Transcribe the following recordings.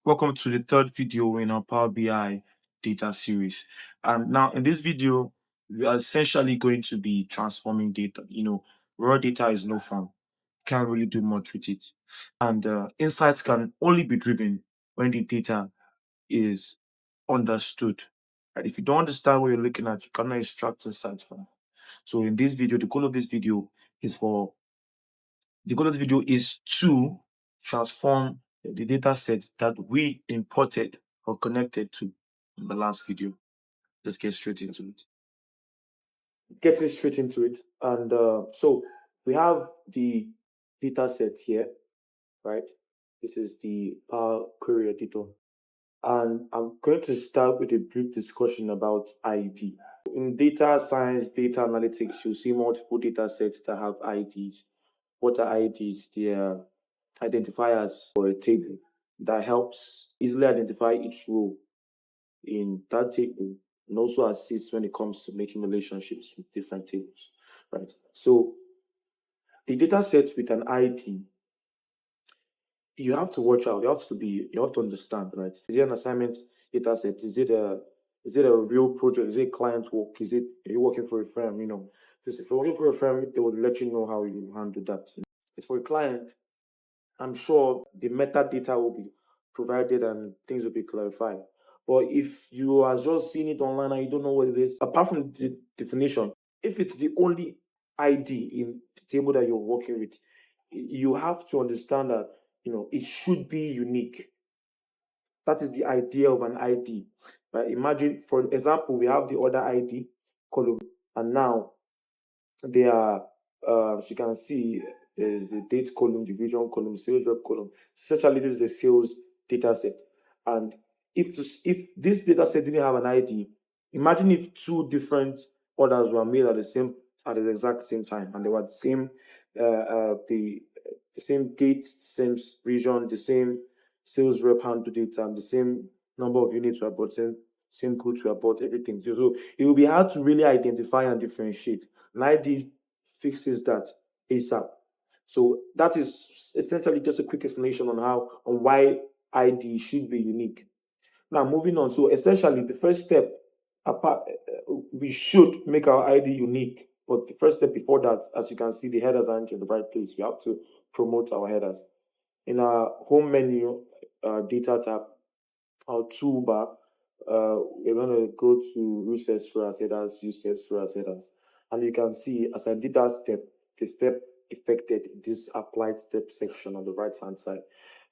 Welcome to the third video in our Power BI data series. And now in this video, we are essentially going to be transforming data. Raw data is no fun. Can't really do much with it. And insights can only be driven when the data is understood. Right? If you don't understand what you're looking at, you cannot extract insights from. So in this video, the goal of this video is for the goal of the video is to transform the data set that we imported or connected to in the last video. Let's get straight into it. Getting straight into it. And so we have the data set here, right? This is the Power Query Editor. And I'm going to start with a brief discussion about ID. In data science, data analytics, you see multiple data sets that have IDs. What are IDs? They are identifiers for a table that helps easily identify each row in that table and also assists when it comes to making relationships with different tables, right? So the data set with an ID, you have to watch out. You have to understand, right? Is it an assignment data set? Is it a real project? Is it client work? Are you working for a firm? If you're working for a firm, they will let you know how you handle that. It's for a client. I'm sure the metadata will be provided and things will be clarified. But if you are just seeing it online and you don't know what it is, apart from the definition, if it's the only ID in the table that you're working with, you have to understand that it should be unique. That is the idea of an ID. Right? Imagine, for example, we have the order ID column, and now they are, as you can see, there's the date column, the region column, sales rep column. Essentially, this is a sales data set. And if this data set didn't have an ID, imagine if two different orders were made at the exact same time, and they were the same date, the same region, the same sales rep handle data, and the same number of units were bought, same goods were bought, everything. So it will be hard to really identify and differentiate. An ID fixes that ASAP. So that is essentially just a quick explanation on why ID should be unique. Now moving on. So essentially the first step, we should make our ID unique. But the first step before that, as you can see, the headers aren't in the right place. We have to promote our headers. In our home menu, data tab, our toolbar, we're going to go to use first row as headers, use first row as headers. And you can see as I did that step, the step affected this applied step section on the right hand side,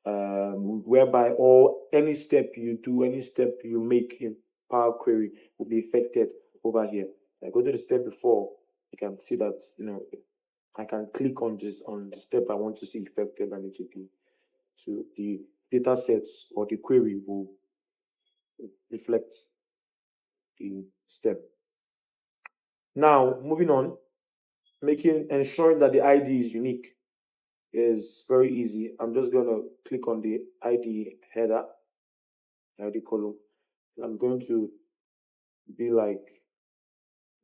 whereby any step you do, any step you make in Power Query will be affected over here. I go to the step before, you can see that I can click on the step I want to see affected and it will be. So the data sets or the query will reflect the step. Now, moving on, ensuring that the ID is unique is very easy. I'm just going to click on the ID header, ID column. I'm going to be like,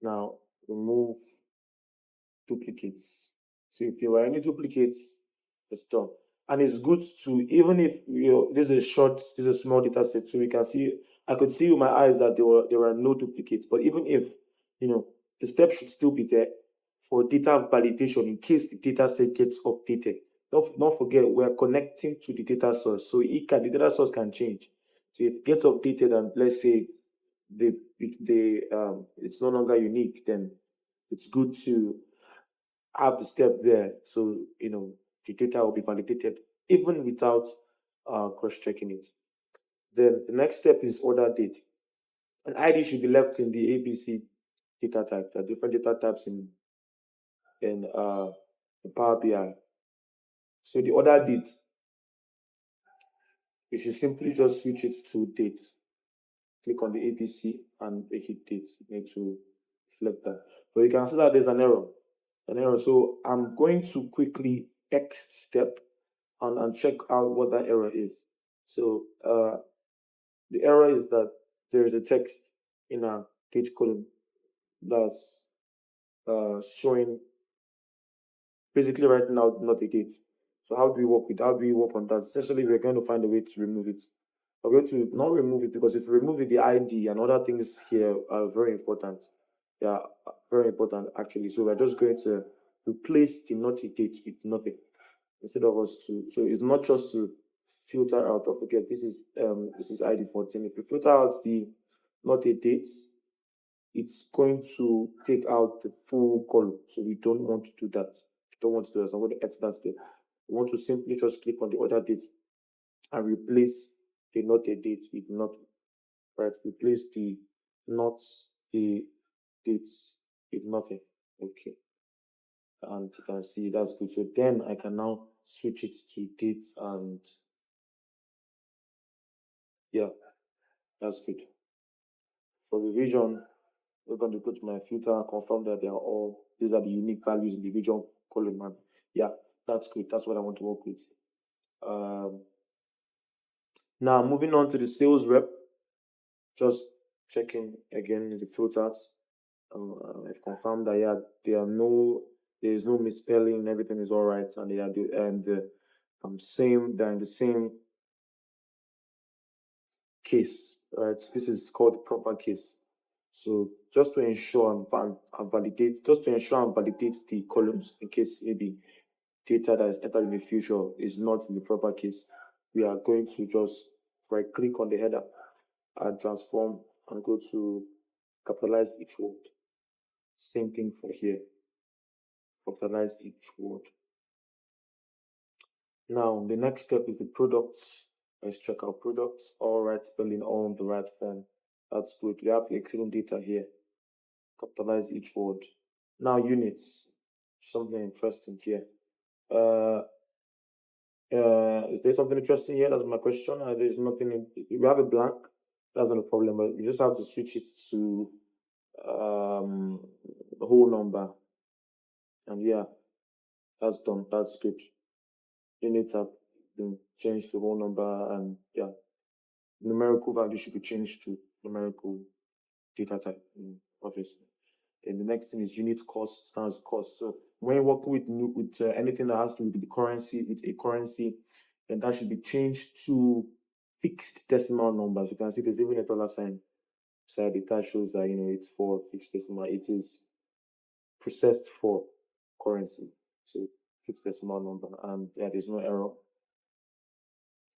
now remove duplicates. So if there were any duplicates, it's done. And it's good to, even if this is a small data set, so we can see, I could see with my eyes that there were no duplicates. But even if the step should still be there for data validation in case the data set gets updated. Don't forget, we're connecting to the data source, so the data source can change. So if it gets updated and let's say it's no longer unique, then it's good to have the step there, so the data will be validated even without cross-checking it. Then the next step is order date. An ID should be left in the ABC data type. There are different data types in Power BI. So the order date, you should simply just switch it to date. Click on the ABC and make it date. Make to reflect that. But you can see that there's an error. So I'm going to quickly X step and check out what that error is. So the error is that there's a text in a date column that's showing basically right now not a date. So how do we work on that? Essentially, we're going to find a way to remove it. We're going to not remove it because if you remove it, the ID and other things here are very important. They are very important actually. So we're just going to replace the not a date with nothing instead of us to. So it's not just to filter out of okay, this is ID 14. If you filter out the not a date, it's going to take out the full column. So we don't want to do that. We don't want to do that. So I'm going to X that there. We want to simply just click on the other date and replace the not a date with nothing. Right? Replace the not a dates with nothing. Okay. And you can see that's good. So then I can now switch it to dates and yeah, that's good. For revision, we're going to go to my filter and confirm that these are the unique values in the region column. And yeah, that's good. That's what I want to work with. Um, Now moving on to the sales rep, just checking again the filters. I've confirmed that yeah, there is no misspelling, everything is all right, and they're in the same case, right? This is called the proper case. So just to ensure and validate, the columns in case maybe data that is entered in the future is not in the proper case, we are going to just right click on the header and transform and go to capitalize each word. Same thing for here. Capitalize each word. Now the next step is the products. Let's check our products. All right spelling, all in the right form. That's good. We have the excellent data here. Capitalize each word. Now units. Something interesting here. Is there something interesting here? That's my question. There's nothing. If we have a blank, that's not a problem. But you just have to switch it to the whole number. And yeah, that's done. That's good. Units have been changed to whole number, and yeah, numerical value should be changed to numerical data type, obviously. Then the next thing is unit cost, stands cost. So when you're working with anything that has to do with the currency, with a currency, then that should be changed to fixed decimal numbers. You can see there's even a dollar sign beside it. That shows that it's for fixed decimal. It is processed for currency. So fixed decimal number, and yeah, there's no error.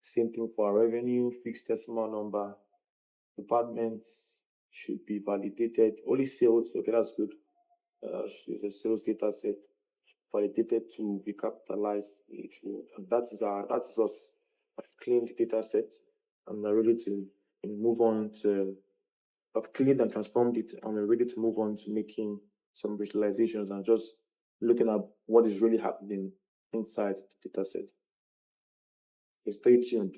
Same thing for our revenue, fixed decimal number. Departments should be validated. Only sales, okay, that's good. It's a sales data set validated to recapitalize each word. And that is us. I've cleaned the data set and we're ready to move on to I've cleaned and transformed it and we're ready to move on to making some visualizations and just looking at what is really happening inside the data set. Okay, stay tuned.